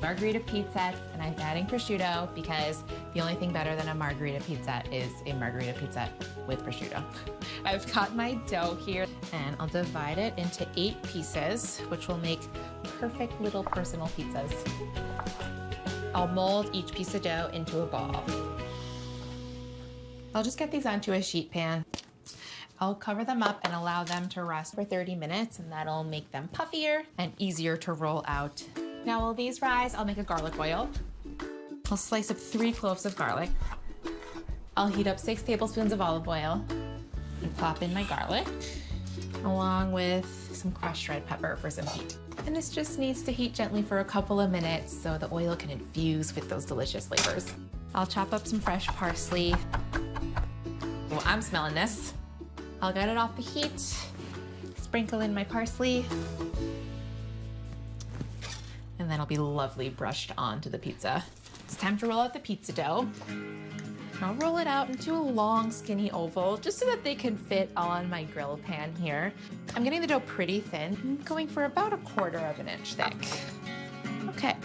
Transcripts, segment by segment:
Margherita pizza, and I'm adding prosciutto because the only thing better than a margherita pizza is a margherita pizza with prosciutto. I've got my dough here, and I'll divide it into 8 pieces, which will make perfect little personal pizzas. I'll mold each piece of dough into a ball. I'll just get these onto a sheet pan. I'll cover them up and allow them to rest for 30 minutes, and that'll make them puffier and easier to roll out. Now while these rise, I'll make a garlic oil. I'll slice up 3 cloves of garlic. I'll heat up 6 tablespoons of olive oil and plop in my garlic, along with some crushed red pepper for some heat. And this just needs to heat gently for a couple of minutes so the oil can infuse with those delicious flavors. I'll chop up some fresh parsley. Well, I'm smelling this. I'll get it off the heat, sprinkle in my parsley, and then it'll be lovely brushed onto the pizza. It's time to roll out the pizza dough. I'll roll it out into a long, skinny oval, just so that they can fit on my grill pan here. I'm getting the dough pretty thin. I'm going for about 1/4 inch thick. Okay.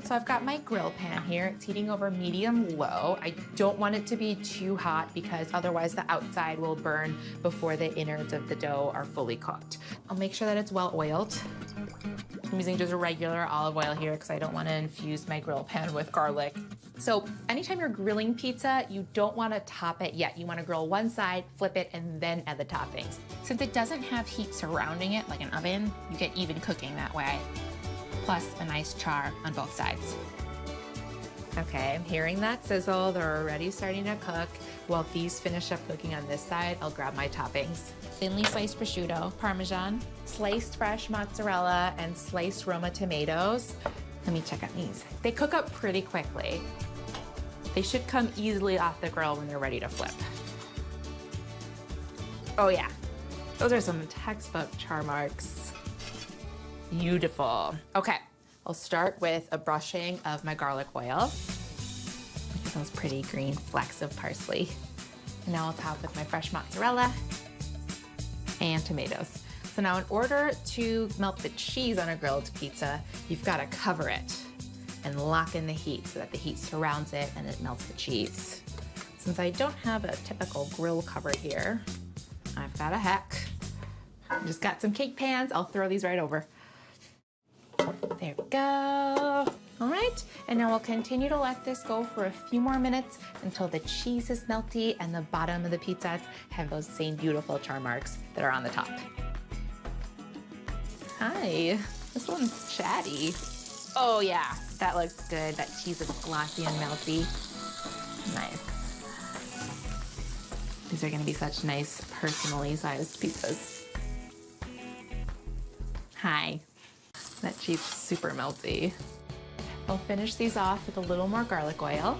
So I've got my grill pan here. It's heating over medium-low. I don't want it to be too hot because otherwise the outside will burn before the innards of the dough are fully cooked. I'll make sure that it's well oiled. I'm using just a regular olive oil here because I don't want to infuse my grill pan with garlic. So anytime you're grilling pizza, you don't want to top it yet. You want to grill one side, flip it, and then add the toppings. Since it doesn't have heat surrounding it like an oven, you get even cooking that way. Plus a nice char on both sides. Okay, I'm hearing that sizzle. They're already starting to cook. While these finish up cooking on this side, I'll grab my toppings. Thinly sliced prosciutto, Parmesan, sliced fresh mozzarella, and sliced Roma tomatoes. Let me check out these. They cook up pretty quickly. They should come easily off the grill when they're ready to flip. Oh yeah, those are some textbook char marks. Beautiful. Okay, I'll start with a brushing of my garlic oil. Those pretty green flecks of parsley. And now I'll top with my fresh mozzarella and tomatoes. So now in order to melt the cheese on a grilled pizza, you've got to cover it and lock in the heat so that the heat surrounds it and it melts the cheese. Since I don't have a typical grill cover here, I've got a hack. I just got some cake pans. I'll throw these right over. There we go. All right, and now we'll continue to let this go for a few more minutes until the cheese is melty and the bottom of the pizzas have those same beautiful char marks that are on the top. Hi, this one's chatty. Oh yeah, that looks good. That cheese is glossy and melty. Nice. These are gonna be such nice, personally sized pizzas. Hi. That cheese is super melty. I'll finish these off with a little more garlic oil.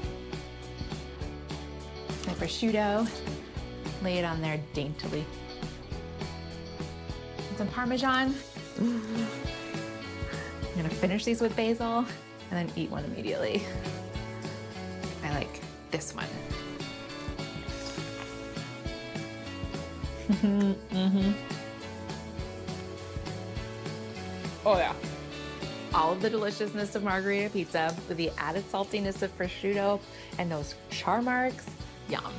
My prosciutto, lay it on there daintily. And some Parmesan. I'm gonna finish these with basil and then eat one immediately. I like this one. Oh yeah. All of the deliciousness of margherita pizza with the added saltiness of prosciutto and those char marks. Yum.